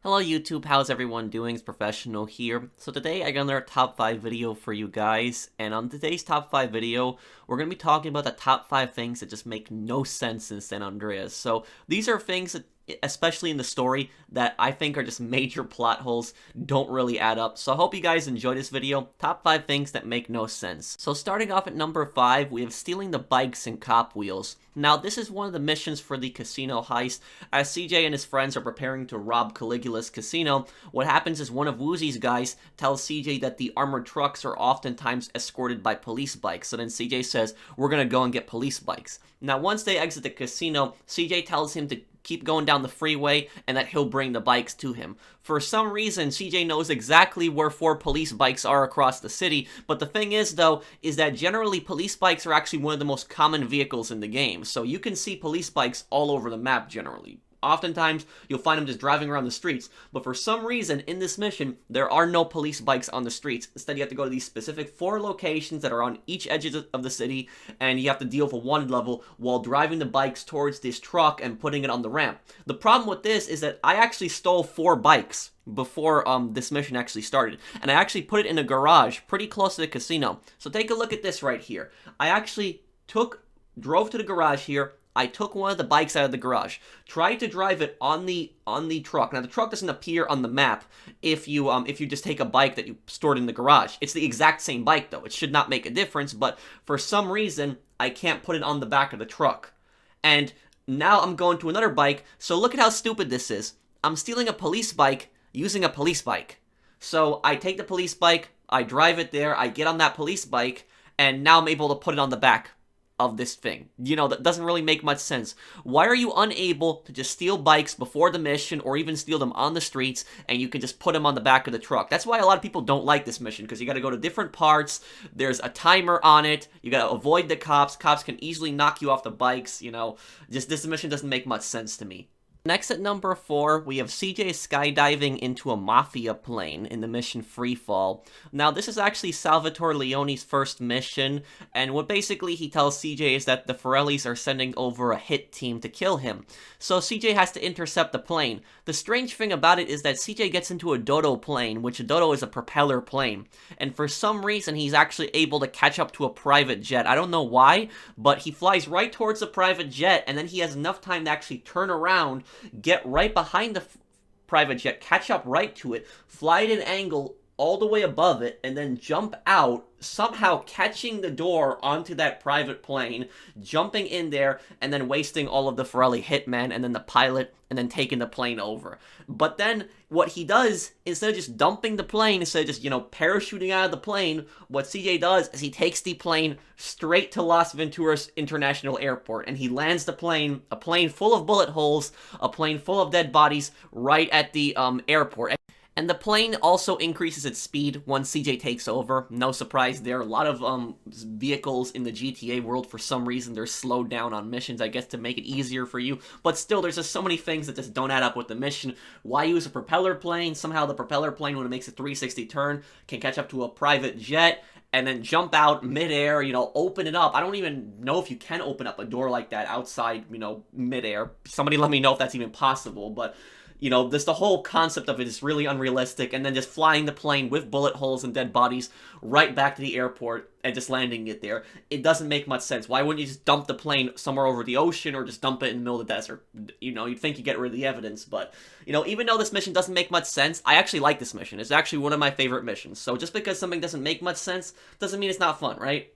Hello YouTube, how's everyone doing? It's Professional here. So today I got another top 5 video for you guys, and on today's top 5 video, we're going to be talking about the top 5 things that just make no sense in San Andreas. So these are things that, especially in the story, that I think are just major plot holes, don't really add up. So I hope you guys enjoy this video. Top 5 things that make no sense. So starting off at number 5, we have stealing the bikes and cop wheels. Now this is one of the missions for the casino heist. As CJ and his friends are preparing to rob Caligula's casino, what happens is one of Woozy's guys tells CJ that the armored trucks are oftentimes escorted by police bikes. So then CJ says, we're gonna go and get police bikes. Now once they exit the casino, CJ tells him to keep going down the freeway and that he'll bring the bikes to him. For some reason, CJ knows exactly where 4 police bikes are across the city, but the thing is though, is that generally police bikes are actually one of the most common vehicles in the game, so you can see police bikes all over the map generally. Oftentimes, you'll find them just driving around the streets, but for some reason, in this mission, there are no police bikes on the streets. Instead, you have to go to these specific 4 locations that are on each edge of the city, and you have to deal with a wanted level while driving the bikes towards this truck and putting it on the ramp. The problem with this is that I actually stole 4 bikes before this mission actually started, and I actually put it in a garage pretty close to the casino. So take a look at this right here. I actually drove to the garage here. I took one of the bikes out of the garage, tried to drive it on the truck. Now the truck doesn't appear on the map if you just take a bike that you stored in the garage. It's the exact same bike though. It should not make a difference, but for some reason I can't put it on the back of the truck. And now I'm going to another bike. So look at how stupid this is. I'm stealing a police bike using a police bike. So I take the police bike, I drive it there, I get on that police bike, and now I'm able to put it on the back of this thing. You know, that doesn't really make much sense. Why are you unable to just steal bikes before the mission or even steal them on the streets and you can just put them on the back of the truck? That's why a lot of people don't like this mission, because you got to go to different parts. There's a timer on it. You got to avoid the cops. Cops can easily knock you off the bikes, you know. Just this mission doesn't make much sense to me. Next at number 4, we have CJ skydiving into a mafia plane in the mission Freefall. Now, this is actually Salvatore Leone's first mission, and what basically he tells CJ is that the Forellis are sending over a hit team to kill him. So CJ has to intercept the plane. The strange thing about it is that CJ gets into a dodo plane, which a dodo is a propeller plane, and for some reason he's actually able to catch up to a private jet. I don't know why, but he flies right towards the private jet, and then he has enough time to actually turn around, get right behind the private jet, catch up right to it, fly at an angle all the way above it, and then jump out, somehow catching the door onto that private plane, jumping in there, and then wasting all of the Forelli hitmen, and then the pilot, and then taking the plane over. But then, what he does, instead of just dumping the plane, instead of just, you know, parachuting out of the plane, what CJ does is he takes the plane straight to Las Venturas International Airport, and he lands the plane, a plane full of bullet holes, a plane full of dead bodies, right at the airport. And the plane also increases its speed once CJ takes over. No surprise there. A lot of vehicles in the GTA world, for some reason, they're slowed down on missions, I guess, to make it easier for you. But still, there's just so many things that just don't add up with the mission. Why use a propeller plane? Somehow the propeller plane, when it makes a 360 turn, can catch up to a private jet and then jump out midair, you know, open it up. I don't even know if you can open up a door like that outside, you know, midair. Somebody let me know if that's even possible, but you know, the whole concept of it is really unrealistic, and then just flying the plane with bullet holes and dead bodies right back to the airport and just landing it there. It doesn't make much sense. Why wouldn't you just dump the plane somewhere over the ocean or just dump it in the middle of the desert? You know, you'd think you get rid of the evidence, but, you know, even though this mission doesn't make much sense, I actually like this mission. It's actually one of my favorite missions. So just because something doesn't make much sense doesn't mean it's not fun, right?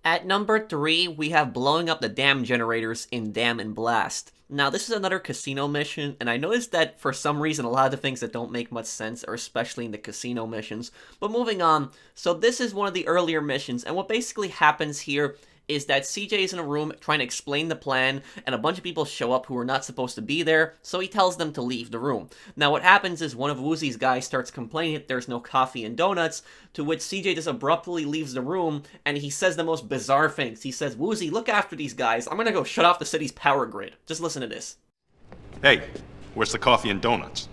At number 3, we have blowing up the dam generators in Dam and Blast. Now, this is another casino mission, and I noticed that for some reason a lot of the things that don't make much sense are especially in the casino missions. But moving on, so this is one of the earlier missions, and what basically happens here is that CJ is in a room trying to explain the plan, and a bunch of people show up who are not supposed to be there, so he tells them to leave the room. Now what happens is one of Woozy's guys starts complaining that there's no coffee and donuts, to which CJ just abruptly leaves the room, and he says the most bizarre things. He says, "Woozy, look after these guys. I'm gonna go shut off the city's power grid." Just listen to this. Hey, where's the coffee and donuts?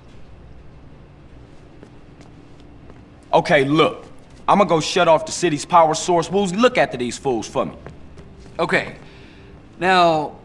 Okay, look. I'm gonna go shut off the city's power source. Woozy, look after these fools for me. Okay. Now,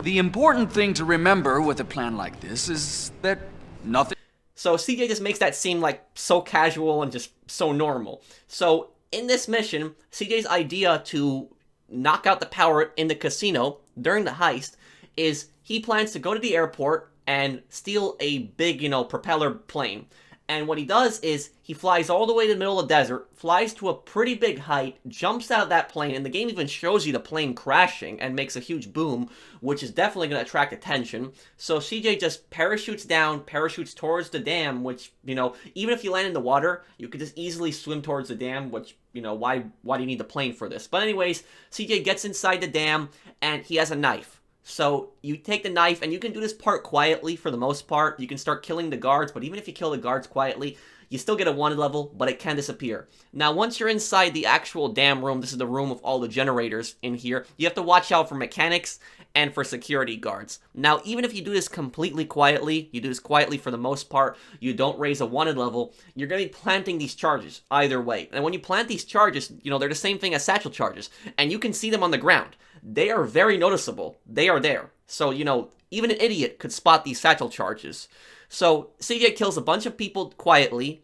the important thing to remember with a plan like this is that nothing... So CJ just makes that seem like so casual and just so normal. So in this mission, CJ's idea to knock out the power in the casino during the heist is he plans to go to the airport and steal a big, propeller plane. And what he does is he flies all the way to the middle of the desert, flies to a pretty big height, jumps out of that plane, and the game even shows you the plane crashing and makes a huge boom, which is definitely going to attract attention. So CJ just parachutes down, parachutes towards the dam, which, even if you land in the water, you could just easily swim towards the dam, which, why do you need the plane for this? But anyways, CJ gets inside the dam, and he has a knife. So you take the knife, and you can do this part quietly for the most part. You can start killing the guards, but even if you kill the guards quietly, you still get a wanted level, but it can disappear. Now, once you're inside the actual dam room, this is the room with all the generators in here, you have to watch out for mechanics and for security guards. Now, even if you do this completely quietly, you do this quietly for the most part, you don't raise a wanted level, you're going to be planting these charges either way. And when you plant these charges, they're the same thing as satchel charges, and you can see them on the ground. They are very noticeable. They are there. So, even an idiot could spot these satchel charges. So, CJ kills a bunch of people quietly,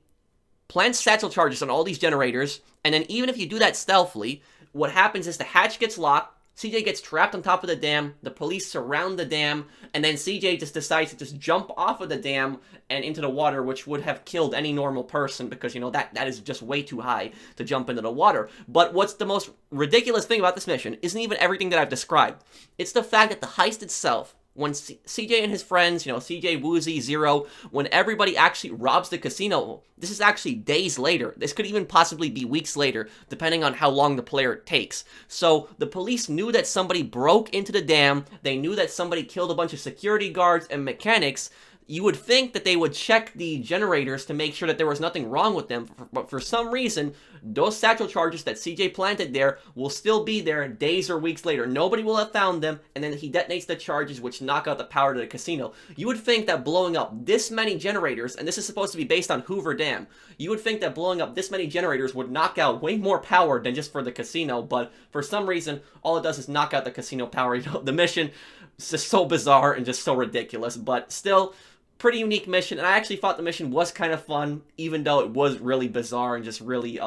plants satchel charges on all these generators, and then even if you do that stealthily, what happens is the hatch gets locked, CJ gets trapped on top of the dam, the police surround the dam, and then CJ just decides to just jump off of the dam and into the water, which would have killed any normal person because, that is just way too high to jump into the water. But what's the most ridiculous thing about this mission isn't even everything that I've described. It's the fact that the heist itself, when CJ and his friends, CJ, Woozy, Zero, when everybody actually robs the casino, this is actually days later. This could even possibly be weeks later, depending on how long the player takes. So the police knew that somebody broke into the dam. They knew that somebody killed a bunch of security guards and mechanics. You would think that they would check the generators to make sure that there was nothing wrong with them, but for some reason, those satchel charges that CJ planted there will still be there days or weeks later. Nobody will have found them, and then he detonates the charges which knock out the power to the casino. You would think that blowing up this many generators, and this is supposed to be based on Hoover Dam, you would think that blowing up this many generators would knock out way more power than just for the casino, but for some reason, all it does is knock out the casino power. The mission is just so bizarre and just so ridiculous, but still, pretty unique mission, and I actually thought the mission was kind of fun, even though it was really bizarre and just really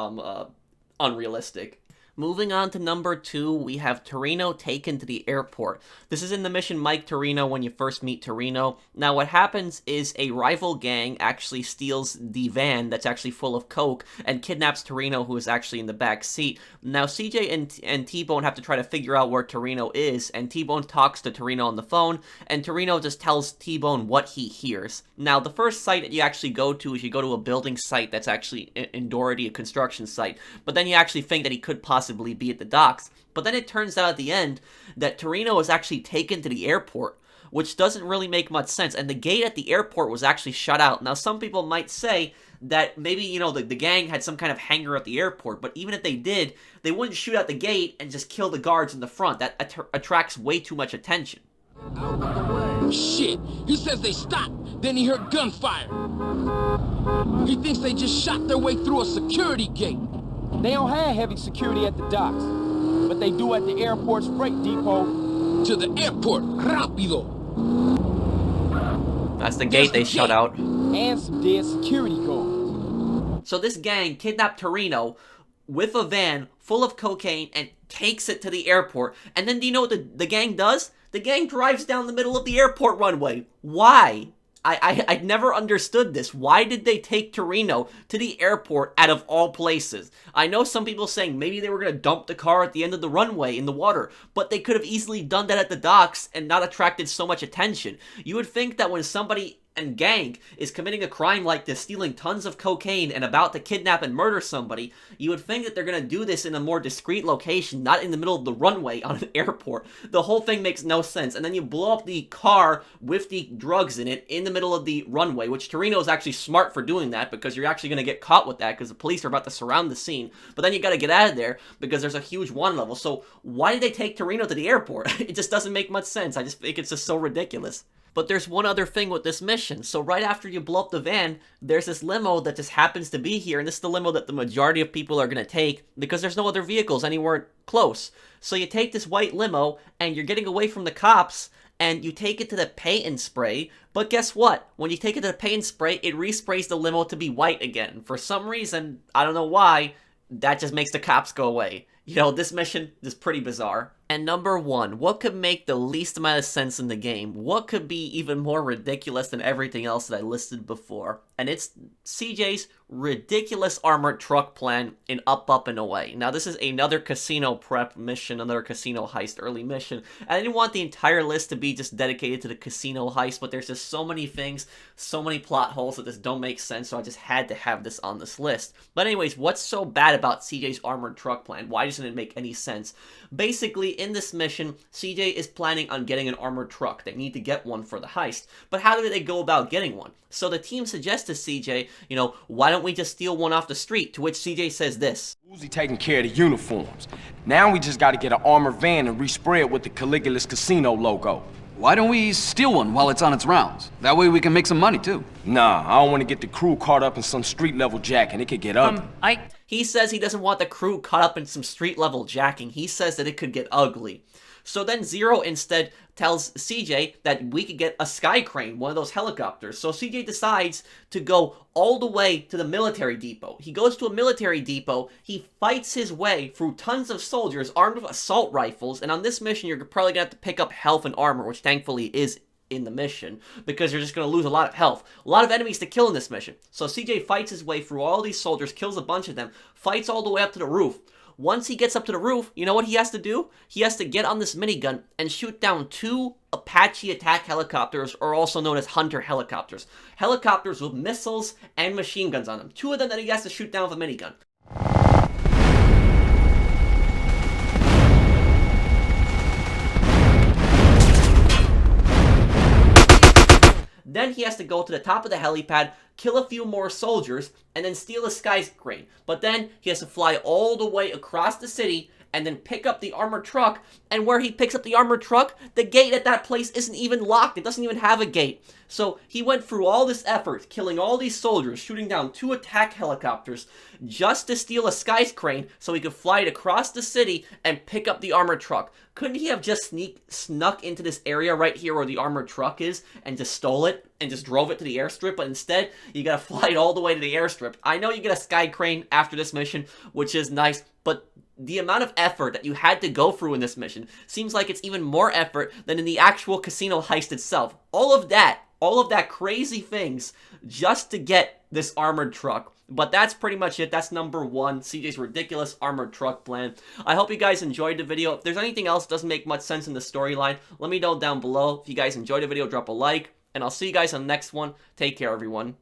unrealistic. Moving on to number 2, we have Torino taken to the airport. This is in the mission Mike Torino when you first meet Torino. Now what happens is a rival gang actually steals the van that's actually full of coke and kidnaps Torino, who is actually in the back seat. Now CJ and T-Bone have to try to figure out where Torino is, and T-Bone talks to Torino on the phone, and Torino just tells T-Bone what he hears. Now the first site that you actually go to is you go to a building site that's actually in Doherty, a construction site, but then you actually think that he could possibly be at the docks. But then it turns out at the end that Torino was actually taken to the airport, which doesn't really make much sense. And the gate at the airport was actually shut out. Now, some people might say that maybe, the gang had some kind of hangar at the airport, but even if they did, they wouldn't shoot out the gate and just kill the guards in the front. That attracts way too much attention. Shit! He says they stopped, then he heard gunfire. He thinks they just shot their way through a security gate. They don't have heavy security at the docks, but they do at the airport's freight depot. To the airport, rapido! That's the gate they shut out. And some dead security guards. So this gang kidnapped Torino with a van full of cocaine and takes it to the airport. And then do you know what the gang does? The gang drives down the middle of the airport runway. Why? I never understood this. Why did they take Torino to the airport out of all places? I know some people saying maybe they were going to dump the car at the end of the runway in the water, but they could have easily done that at the docks and not attracted so much attention. You would think that when somebody and gang is committing a crime like this, stealing tons of cocaine and about to kidnap and murder somebody, you would think that they're going to do this in a more discreet location, not in the middle of the runway on an airport. The whole thing makes no sense. And then you blow up the car with the drugs in it in the middle of the runway, which Torino is actually smart for doing that because you're actually going to get caught with that because the police are about to surround the scene. But then you got to get out of there because there's a huge wanted level. So why did they take Torino to the airport? It just doesn't make much sense. I just think it's just so ridiculous. But there's one other thing with this mission. So right after you blow up the van, there's this limo that just happens to be here, and this is the limo that the majority of people are going to take because there's no other vehicles anywhere close. So you take this white limo, and you're getting away from the cops, and you take it to the paint and spray, but guess what? When you take it to the paint and spray, it resprays the limo to be white again. For some reason, I don't know why, that just makes the cops go away. You know, this mission is pretty bizarre. And number one, what could make the least amount of sense in the game? What could be even more ridiculous than everything else that I listed before? And it's CJ's ridiculous armored truck plan in Up, Up, and Away. Now, this is another casino prep mission, another casino heist early mission. I didn't want the entire list to be just dedicated to the casino heist, but there's just so many things, so many plot holes that just don't make sense, so I just had to have this on this list. But anyways, what's so bad about CJ's armored truck plan? Why doesn't it make any sense? Basically, in this mission, CJ is planning on getting an armored truck. They need to get one for the heist. But how do they go about getting one? So the team suggests to CJ, you know, why don't we just steal one off the street? To which CJ says this. Uzi taking care of the uniforms. Now we just gotta get an armored van and respray it with the Caligula's Casino logo. Why don't we steal one while it's on its rounds? That way we can make some money, too. Nah, I don't want to get the crew caught up in some street-level jacking. It could get ugly. He says he doesn't want the crew caught up in some street-level jacking. He says that it could get ugly. So then Zero instead tells CJ that we could get a sky crane, one of those helicopters. So CJ decides to go all the way to the military depot. He goes to a military depot, he fights his way through tons of soldiers armed with assault rifles, and on this mission you're probably going to have to pick up health and armor, which thankfully is in the mission, because you're just going to lose a lot of health. A lot of enemies to kill in this mission. So CJ fights his way through all these soldiers, kills a bunch of them, fights all the way up to the roof. Once he gets up to the roof, you know what he has to do? He has to get on this minigun and shoot down 2 Apache attack helicopters, or also known as Hunter helicopters. Helicopters with missiles and machine guns on them. 2 of them that he has to shoot down with a minigun. Then he has to go to the top of the helipad, kill a few more soldiers, and then steal a sky crane. But then he has to fly all the way across the city and then pick up the armored truck. And where he picks up the armored truck, the gate at that place isn't even locked. It doesn't even have a gate. So he went through all this effort, killing all these soldiers, shooting down 2 attack helicopters, just to steal a sky crane so he could fly it across the city and pick up the armored truck. Couldn't he have just snuck into this area right here where the armored truck is and just stole it and just drove it to the airstrip? But instead, you gotta fly it all the way to the airstrip. I know you get a sky crane after this mission, which is nice, but the amount of effort that you had to go through in this mission seems like it's even more effort than in the actual casino heist itself. All of that crazy things just to get this armored truck. But that's pretty much it. That's number 1, CJ's ridiculous armored truck plan. I hope you guys enjoyed the video. If there's anything else that doesn't make much sense in the storyline, let me know down below. If you guys enjoyed the video, drop a like, and I'll see you guys on the next one. Take care, everyone.